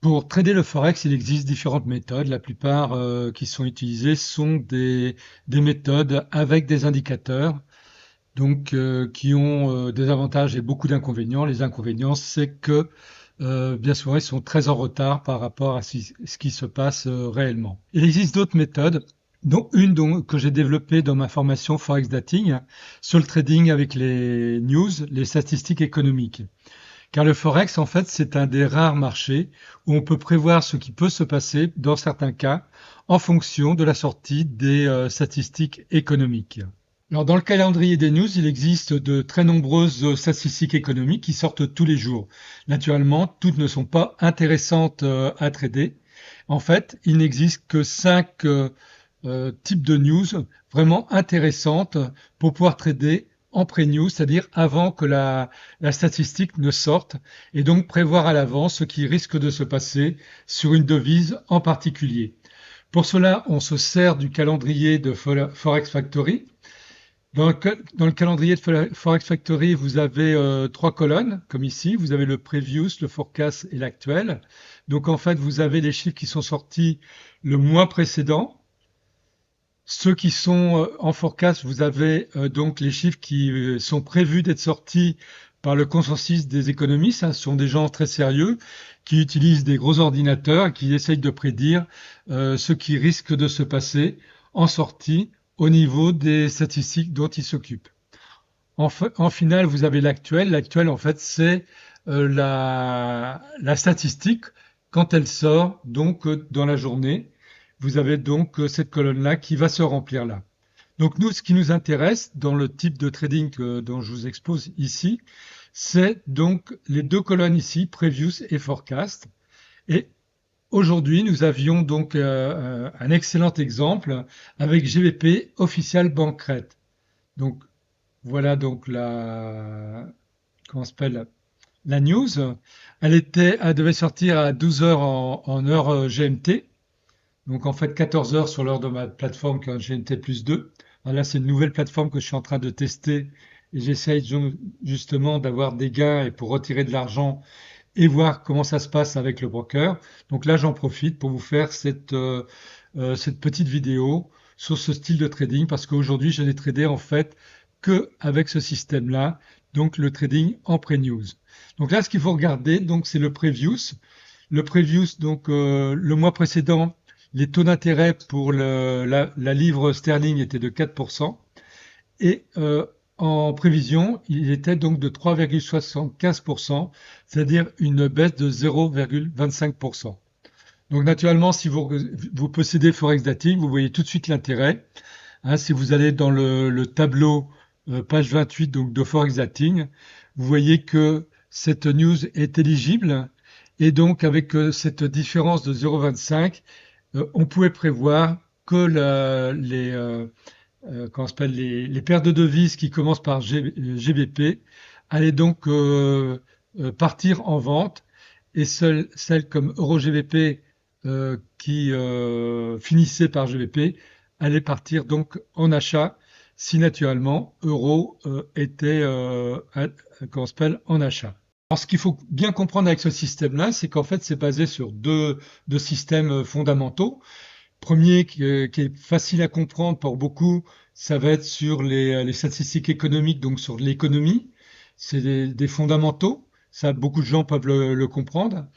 Pour trader le forex, il existe différentes méthodes. La plupart qui sont utilisées sont des méthodes avec des indicateurs, donc qui ont des avantages et beaucoup d'inconvénients. Les inconvénients, c'est que bien souvent, ils sont très en retard par rapport à ce qui se passe réellement. Il existe d'autres méthodes, dont que j'ai développée dans ma formation Forex Dating sur le trading avec les news, les statistiques économiques. Car le forex, en fait, c'est un des rares marchés où on peut prévoir ce qui peut se passer dans certains cas en fonction de la sortie des statistiques économiques. Alors, dans le calendrier des news, il existe de très nombreuses statistiques économiques qui sortent tous les jours. Naturellement, toutes ne sont pas intéressantes à trader. En fait, il n'existe que cinq types de news vraiment intéressantes pour pouvoir trader en pré-news, c'est-à-dire avant que la statistique ne sorte, et donc prévoir à l'avance ce qui risque de se passer sur une devise en particulier. Pour cela, on se sert du calendrier de Forex Factory. Dans le calendrier de Forex Factory, vous avez trois colonnes, comme ici. Vous avez le previous, le forecast et l'actuel. Donc en fait, vous avez les chiffres qui sont sortis le mois précédent. Ceux qui sont en forecast, vous avez donc les chiffres qui sont prévus d'être sortis par le consensus des économistes. Ce sont des gens très sérieux qui utilisent des gros ordinateurs et qui essayent de prédire ce qui risque de se passer en sortie au niveau des statistiques dont ils s'occupent. En finale, vous avez l'actuel. L'actuel, en fait, c'est la statistique quand elle sort donc dans la journée. Vous avez donc cette colonne-là qui va se remplir là. Donc nous, ce qui nous intéresse dans le type de trading dont je vous expose ici, c'est donc les deux colonnes ici, Previous et Forecast. Et aujourd'hui, nous avions donc un excellent exemple avec GBP Official Bank Rate. Donc voilà donc comment s'appelle la news. Elle devait sortir à 12 heures en heure GMT. Donc en fait 14 heures sur l'heure de ma plateforme qui est en GMT plus 2. Alors là, c'est une nouvelle plateforme que je suis en train de tester et j'essaye justement d'avoir des gains et pour retirer de l'argent et voir comment ça se passe avec le broker. Donc là, j'en profite pour vous faire cette petite vidéo sur ce style de trading parce qu'aujourd'hui, je n'ai tradé en fait que avec ce système-là, donc le trading en pré-news. Donc là, ce qu'il faut regarder, donc c'est le previews. Le previews, donc le mois précédent, les taux d'intérêt pour la livre sterling étaient de 4%. Et en prévision, il était donc de 3,75%, c'est-à-dire une baisse de 0,25%. Donc naturellement, si vous possédez Forex Dating, vous voyez tout de suite l'intérêt. Hein, si vous allez dans le tableau page 28 donc de Forex Dating, vous voyez que cette news est éligible et donc avec cette différence de 0,25, on pouvait prévoir que comment s'appelle, les paires de devises qui commencent par GBP allaient donc partir en vente et celles comme Euro-GBP qui finissaient par GBP allaient partir donc en achat si naturellement euro était comment s'appelle, en achat. Alors, ce qu'il faut bien comprendre avec ce système-là, c'est qu'en fait, c'est basé sur deux systèmes fondamentaux. Premier qui est facile à comprendre pour beaucoup, ça va être sur les statistiques économiques, donc sur l'économie. C'est des fondamentaux. Ça, beaucoup de gens peuvent le comprendre.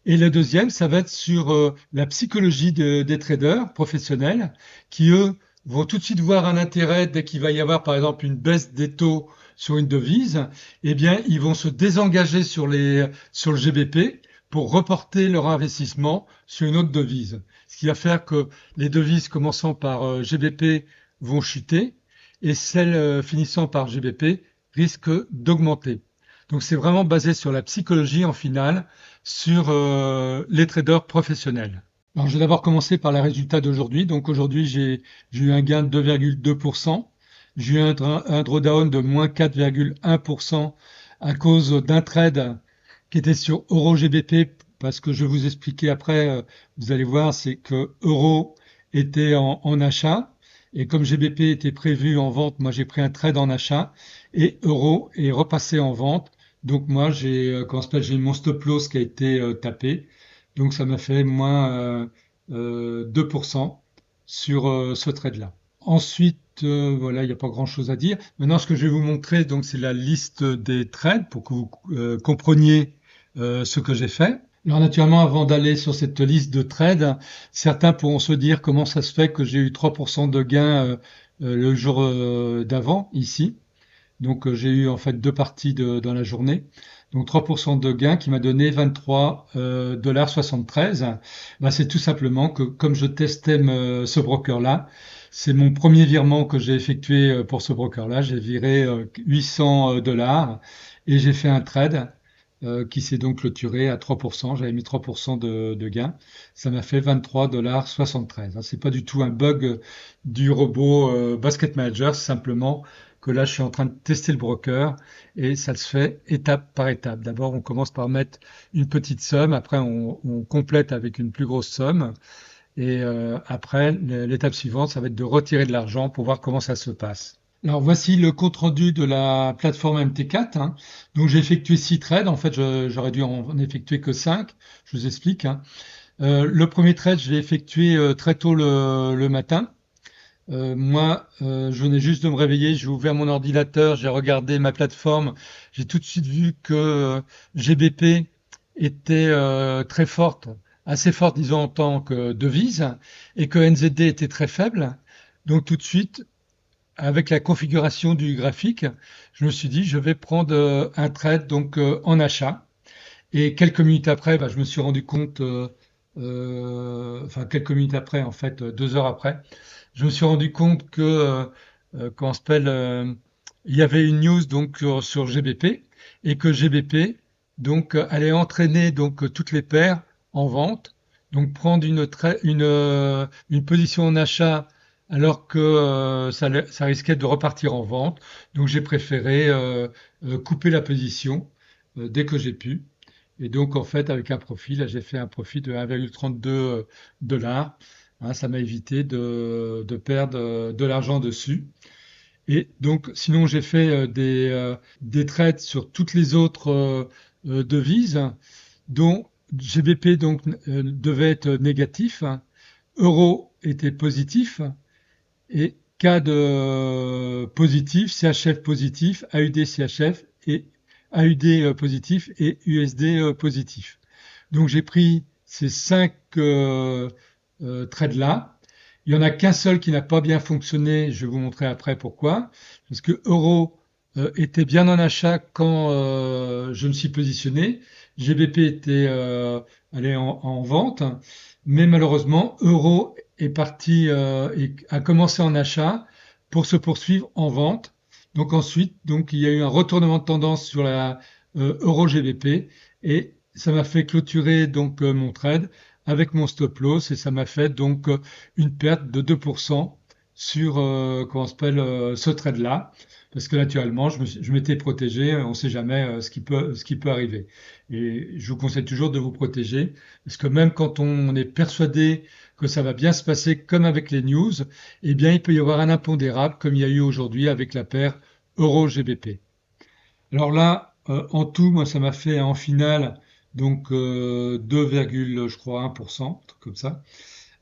Et le deuxième, ça va être sur la psychologie des traders professionnels qui, eux, vont tout de suite voir un intérêt dès qu'il va y avoir, par exemple, une baisse des taux sur une devise. Eh bien, ils vont se désengager sur le GBP pour reporter leur investissement sur une autre devise. Ce qui va faire que les devises commençant par GBP vont chuter et celles finissant par GBP risquent d'augmenter. Donc c'est vraiment basé sur la psychologie en finale, sur les traders professionnels. Alors je vais d'abord commencer par les résultats d'aujourd'hui. Donc aujourd'hui j'ai eu un gain de 2,2%. J'ai eu un drawdown de moins 4,1% à cause d'un trade qui était sur Euro GBP parce que je vais vous expliquer après, vous allez voir, c'est que Euro était en achat et comme GBP était prévu en vente, moi j'ai pris un trade en achat et Euro est repassé en vente. Donc moi j'ai j'ai mon stop loss qui a été tapé. Donc ça m'a fait moins 2% sur ce trade-là. Ensuite, voilà, il n'y a pas grand-chose à dire. Maintenant, ce que je vais vous montrer, donc, c'est la liste des trades pour que vous compreniez ce que j'ai fait. Alors, naturellement, avant d'aller sur cette liste de trades, certains pourront se dire comment ça se fait que j'ai eu 3% de gains le jour d'avant, ici. Donc j'ai eu en fait deux parties dans la journée. Donc 3% de gain qui m'a donné 23,73 $. Ben, c'est tout simplement que comme je testais ce broker-là, c'est mon premier virement que j'ai effectué pour ce broker-là. J'ai viré 800 dollars et j'ai fait un trade qui s'est donc clôturé à 3%. J'avais mis 3% de gain. Ça m'a fait 23,73 $. C'est pas du tout un bug du robot Basket Manager, c'est simplement que là, je suis en train de tester le broker et ça se fait étape par étape. D'abord, on commence par mettre une petite somme, après on complète avec une plus grosse somme et après, l'étape suivante, ça va être de retirer de l'argent pour voir comment ça se passe. Alors voici le compte rendu de la plateforme MT4, hein. Donc j'ai effectué 6 trades. En fait, j'aurais dû en effectuer que 5. Je vous explique, hein. Le premier trade, je l'ai effectué très tôt le matin. Moi, je venais juste de me réveiller, j'ai ouvert mon ordinateur, j'ai regardé ma plateforme, j'ai tout de suite vu que GBP était très forte, assez forte, disons, en tant que devise, et que NZD était très faible. Donc tout de suite, avec la configuration du graphique, je me suis dit, je vais prendre un trade donc en achat. Et quelques minutes après, bah, je me suis rendu compte, enfin quelques minutes après, en fait, 2 heures après, je me suis rendu compte que, comment on s'appelle, il y avait une news donc sur GBP et que GBP donc allait entraîner donc toutes les paires en vente, donc prendre une position en achat alors que ça risquait de repartir en vente. Donc j'ai préféré couper la position dès que j'ai pu. Et donc, en fait, avec un profit, là, j'ai fait un profit de 1,32 dollars. Hein, ça m'a évité de perdre de l'argent dessus. Et donc, sinon, j'ai fait des trades sur toutes les autres devises, dont GBP donc devait être négatif, euro était positif, et CAD positif, CHF positif, AUD CHF et AUD positif et USD positif. Donc j'ai pris ces 5 trades-là. Il n'y en a qu'un seul qui n'a pas bien fonctionné. Je vais vous montrer après pourquoi. Parce que euro était bien en achat quand je me suis positionné. GBP était allé en vente. Mais malheureusement, euro est parti et a commencé en achat pour se poursuivre en vente. Donc ensuite, donc il y a eu un retournement de tendance sur la euro GBP et ça m'a fait clôturer donc mon trade avec mon stop loss et ça m'a fait donc une perte de 2% sur comment s'appelle ce trade là parce que naturellement je m'étais protégé, on ne sait jamais ce qui peut arriver et je vous conseille toujours de vous protéger parce que même quand on est persuadé que ça va bien se passer comme avec les news, eh bien il peut y avoir un impondérable comme il y a eu aujourd'hui avec la paire euro GBP. Alors là, en tout, moi, ça m'a fait en finale donc 2, je crois 1%, un truc comme ça.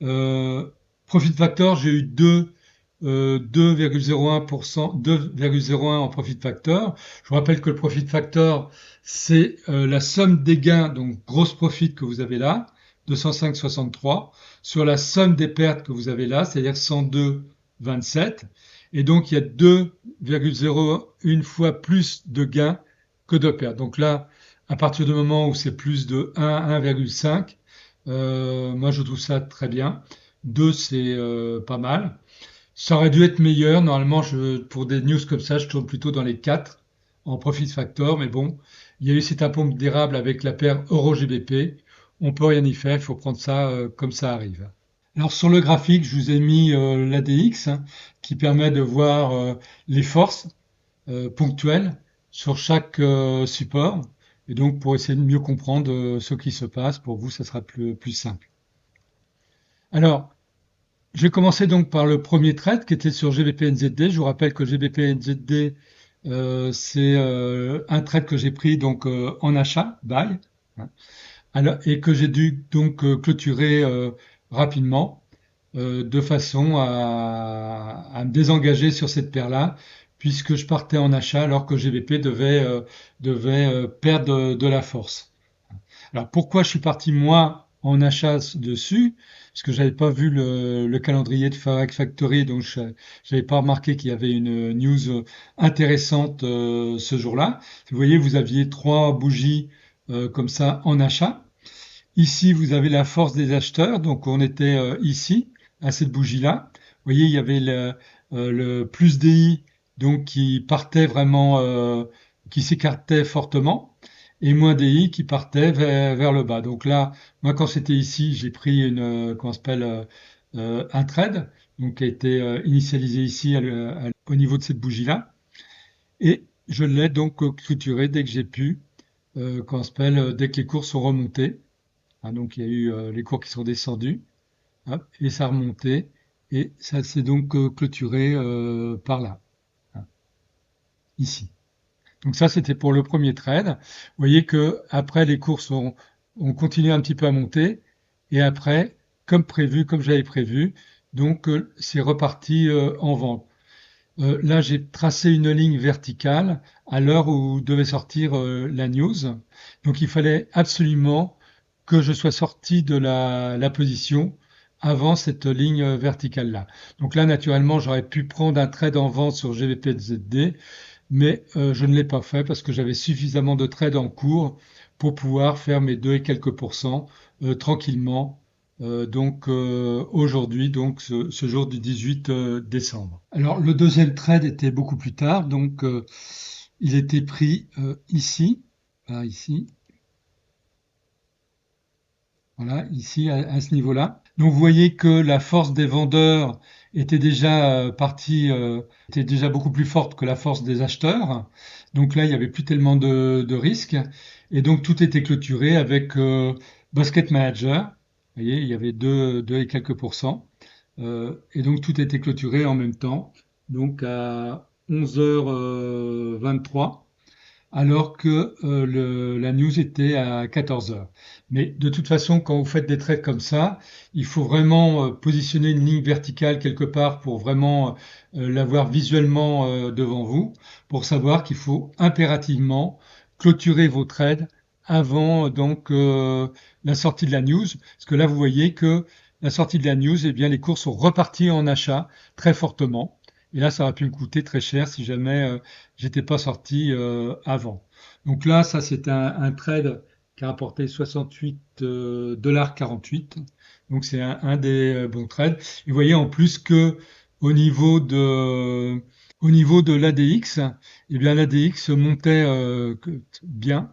Euh, Profit factor, j'ai eu 2,01%, 2,01 en profit factor. Je vous rappelle que le profit factor, c'est la somme des gains, donc grosse profit que vous avez là, 205,63, sur la somme des pertes que vous avez là, c'est-à-dire 102,27. Et donc, il y a 2,01 fois plus de gains que de pertes. Donc là, à partir du moment où c'est plus de 1, 1,5, moi je trouve ça très bien. 2, c'est pas mal. Ça aurait dû être meilleur. Normalement, pour des news comme ça, je tourne plutôt dans les 4 en profit factor. Mais bon, il y a eu cet impondérable avec la paire Euro-GBP. On peut rien y faire. Il faut prendre ça comme ça arrive. Alors sur le graphique, je vous ai mis l'ADX hein, qui permet de voir les forces ponctuelles sur chaque support. Et donc pour essayer de mieux comprendre ce qui se passe, pour vous, ça sera plus simple. Alors, j'ai commencé donc par le premier trade qui était sur GBP-NZD. Je vous rappelle que GBP-NZD, c'est un trade que j'ai pris donc en achat, buy, hein, alors, et que j'ai dû donc clôturer rapidement de façon à me désengager sur cette paire-là, puisque je partais en achat alors que GBP devait perdre de la force. Alors pourquoi je suis parti moi en achat dessus? Parce que j'avais pas vu le calendrier de Forex Factory, donc je n'avais pas remarqué qu'il y avait une news intéressante ce jour-là. Vous voyez, vous aviez trois bougies comme ça en achat. Ici, vous avez la force des acheteurs, donc on était ici à cette bougie-là. Vous voyez, il y avait le plus DI, donc qui partait vraiment, qui s'écartait fortement, et moins DI qui partait vers le bas. Donc là, moi, quand c'était ici, j'ai pris comment ça s'appelle, un trade, donc qui a été initialisé ici au niveau de cette bougie-là, et je l'ai donc clôturé dès que j'ai pu, comment ça s'appelle, dès que les cours sont remontés. Hein, donc il y a eu les cours qui sont descendus, hop, et ça a remonté, et ça s'est donc clôturé par là, hein, ici. Donc ça, c'était pour le premier trade. Vous voyez que après les cours ont continué un petit peu à monter, et après, comme prévu, comme j'avais prévu, donc c'est reparti en vente. Là, j'ai tracé une ligne verticale à l'heure où devait sortir la news. Donc, il fallait absolument que je sois sorti de la position avant cette ligne verticale-là. Donc là, naturellement, j'aurais pu prendre un trade en vente sur GBPZD, mais je ne l'ai pas fait parce que j'avais suffisamment de trades en cours pour pouvoir faire mes 2 et quelques pourcents tranquillement. Donc aujourd'hui, donc ce jour du 18 décembre. Alors le deuxième trade était beaucoup plus tard, donc il était pris ici, voilà, ici, voilà, ici à ce niveau-là. Donc vous voyez que la force des vendeurs était déjà était déjà beaucoup plus forte que la force des acheteurs. Donc là, il n'y avait plus tellement de risques. Et donc tout était clôturé avec Basket Manager. Vous voyez, il y avait 2 et quelques pourcents. Et donc tout était clôturé en même temps, donc à 11h23 alors que la news était à 14 heures. Mais de toute façon, quand vous faites des trades comme ça, il faut vraiment positionner une ligne verticale quelque part pour vraiment l'avoir visuellement devant vous, pour savoir qu'il faut impérativement clôturer vos trades avant donc la sortie de la news, parce que là vous voyez que la sortie de la news, eh bien les cours sont repartis en achat très fortement. Et là, ça aurait pu me coûter très cher si jamais j'étais pas sorti avant. Donc là, ça c'est un trade qui a rapporté 68 dollars 48. Donc c'est un des bons trades. Et vous voyez en plus que au niveau de au niveau de l'ADX, eh bien l'ADX montait bien.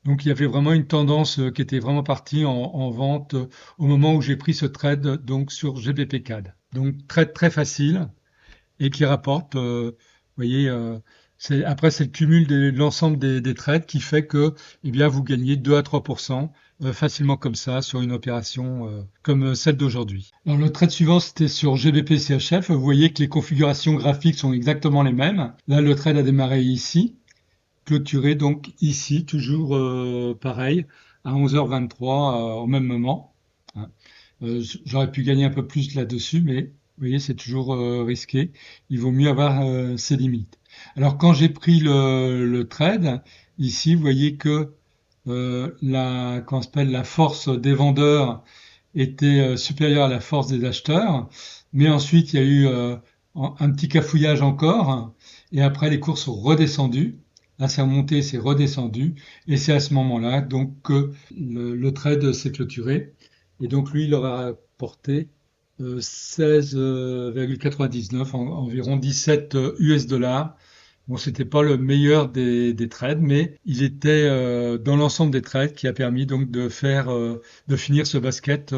Donc il y avait vraiment une tendance qui était vraiment partie en vente au moment où j'ai pris ce trade donc sur GBP CAD. Donc trade très facile et qui rapporte, vous voyez, après c'est le cumul de l'ensemble des trades qui fait que, eh bien, vous gagnez 2 à 3% facilement comme ça sur une opération comme celle d'aujourd'hui. Alors le trade suivant c'était sur GBP CHF. Vous voyez que les configurations graphiques sont exactement les mêmes. Là le trade a démarré ici, clôturé donc ici, toujours pareil à 11h23 au même moment. Hein. J'aurais pu gagner un peu plus là-dessus, mais vous voyez, c'est toujours risqué. Il vaut mieux avoir ses limites. Alors, quand j'ai pris le trade, ici, vous voyez que comment s'appelle, la force des vendeurs était supérieure à la force des acheteurs. Mais ensuite, il y a eu un petit cafouillage encore. Et après, les cours sont redescendus. Là, c'est remonté, c'est redescendu. Et c'est à ce moment-là donc que le trade s'est clôturé. Et donc lui, il aura rapporté 16,99, environ 17 US dollars. Bon, c'était pas le meilleur des trades, mais il était dans l'ensemble des trades qui a permis donc de finir ce basket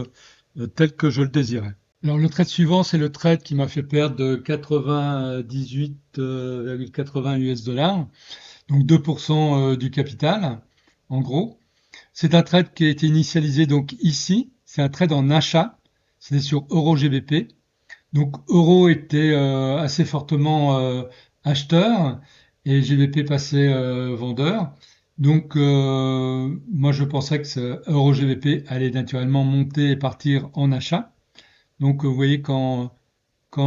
tel que je le désirais. Alors le trade suivant, c'est le trade qui m'a fait perdre de 98,80 US dollars, donc 2% du capital, en gros. C'est un trade qui a été initialisé donc ici. C'est un trade en achat. C'était sur Euro GBP. Donc Euro était assez fortement acheteur et GBP passait vendeur. Donc, moi, je pensais que ce EuroGBP allait naturellement monter et partir en achat. Donc, vous voyez, quand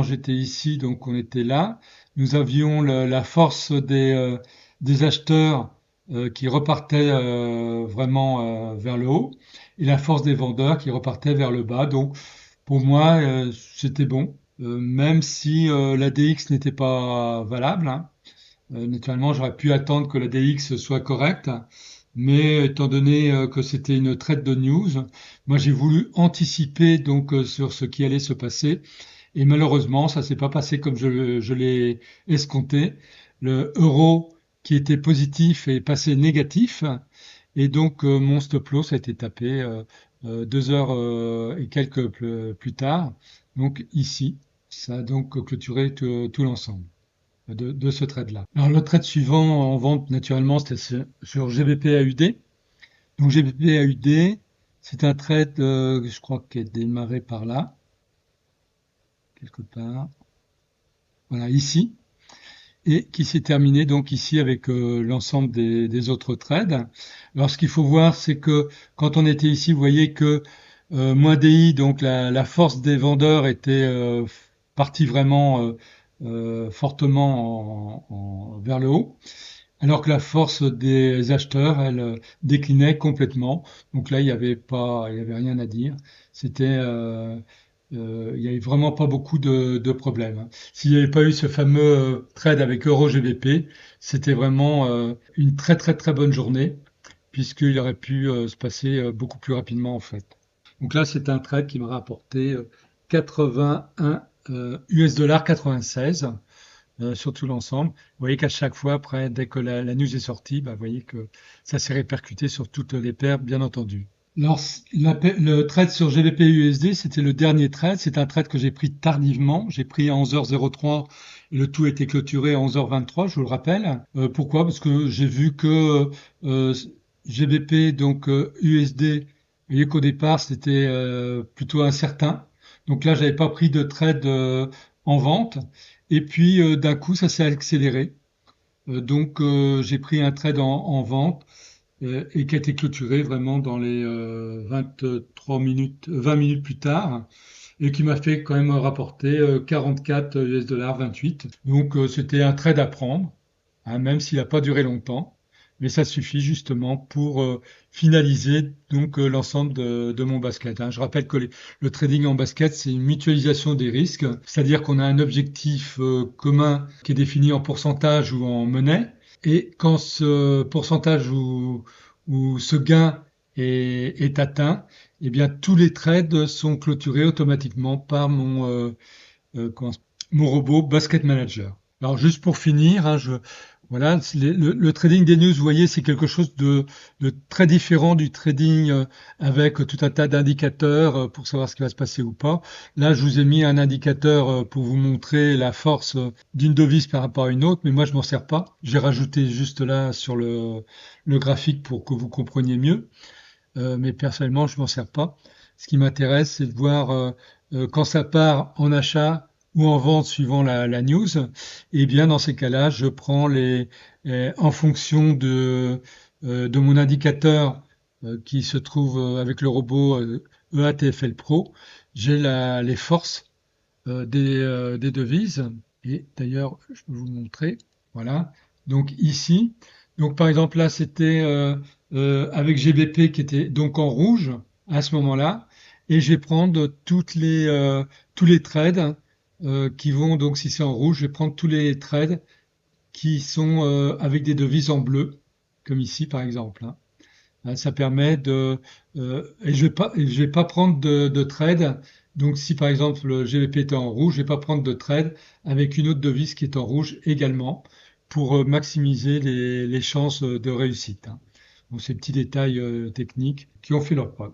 j'étais ici, donc on était là, nous avions la force des acheteurs qui repartaient vraiment vers le haut et la force des vendeurs qui repartaient vers le bas. Donc, pour moi, c'était bon. Même si la DX n'était pas valable, hein. Naturellement, j'aurais pu attendre que la DX soit correcte, mais étant donné que c'était une trade de news, moi j'ai voulu anticiper donc sur ce qui allait se passer, et malheureusement, ça s'est pas passé comme je l'ai escompté. Le euro qui était positif est passé négatif, et donc mon stop loss a été tapé 2 heures et quelques plus tard. Donc ici, ça a donc clôturé tout l'ensemble de ce trade-là. Alors le trade suivant en vente, naturellement, c'était sur GBP AUD. Donc GBP AUD, c'est un trade, je crois, qui est démarré par là, quelque part. Voilà, ici. Et qui s'est terminé donc ici avec l'ensemble des autres trades. Alors ce qu'il faut voir, c'est que quand on était ici, vous voyez que moins DI, donc la force des vendeurs était partie vraiment fortement vers le haut, alors que la force des acheteurs, elle déclinait complètement. Donc là, il y avait rien à dire. C'était, il y avait vraiment pas beaucoup de problèmes, hein. S'il n'y avait pas eu ce fameux trade avec EuroGBP, c'était vraiment une très très très bonne journée, puisqu'il aurait pu se passer beaucoup plus rapidement en fait. Donc là, c'est un trade qui m'a rapporté 81 US dollars 96 sur tout l'ensemble. Vous voyez qu'à chaque fois, après, dès que la news est sortie, bah, vous voyez que ça s'est répercuté sur toutes les paires, bien entendu. Alors, le trade sur GBP USD, c'était le dernier trade. C'est un trade que j'ai pris tardivement. J'ai pris à 11h03 et le tout a été clôturé à 11h23, je vous le rappelle. Pourquoi? Parce que j'ai vu que euh, GBP, donc USD, vous voyez qu'au départ, c'était plutôt incertain. Donc là, j'avais pas pris de trade en vente. Et puis, d'un coup, ça s'est accéléré. Donc, j'ai pris un trade en vente et qui a été clôturé vraiment dans les 23 minutes, 20 minutes plus tard, et qui m'a fait quand même rapporter 44 US dollars 28. Donc c'était un trade à prendre, hein, même s'il n'a pas duré longtemps, mais ça suffit justement pour finaliser donc l'ensemble de mon basket, hein. Je rappelle que le trading en basket, c'est une mutualisation des risques, c'est-à-dire qu'on a un objectif commun qui est défini en pourcentage ou en monnaie. Et quand ce pourcentage ou ce gain est atteint, eh bien tous les trades sont clôturés automatiquement par comment- mon robot Basket Manager. Alors juste pour finir, hein, voilà, le trading des news, vous voyez, c'est quelque chose de très différent du trading avec tout un tas d'indicateurs pour savoir ce qui va se passer ou pas. Là, je vous ai mis un indicateur pour vous montrer la force d'une devise par rapport à une autre, mais moi, je m'en sers pas. J'ai rajouté juste là sur le graphique pour que vous compreniez mieux. Mais personnellement, je m'en sers pas. Ce qui m'intéresse, c'est de voir quand ça part en achat ou en vente suivant la news. Et bien, dans ces cas-là, je prends en fonction de mon indicateur qui se trouve avec le robot EATFL Pro, j'ai les forces des devises. Et d'ailleurs, je peux vous montrer. Voilà. Donc ici, donc par exemple là, c'était avec GBP qui était donc en rouge à ce moment-là, et je vais prendre tous les trades qui vont donc si c'est en rouge, je vais prendre tous les trades qui sont avec des devises en bleu, comme ici par exemple, hein. Ça permet et je vais pas prendre de trade. Donc, si par exemple le GBP était en rouge, je vais pas prendre de trade avec une autre devise qui est en rouge également pour maximiser les chances de réussite, hein. Donc, ces petits détails techniques qui ont fait leur preuve.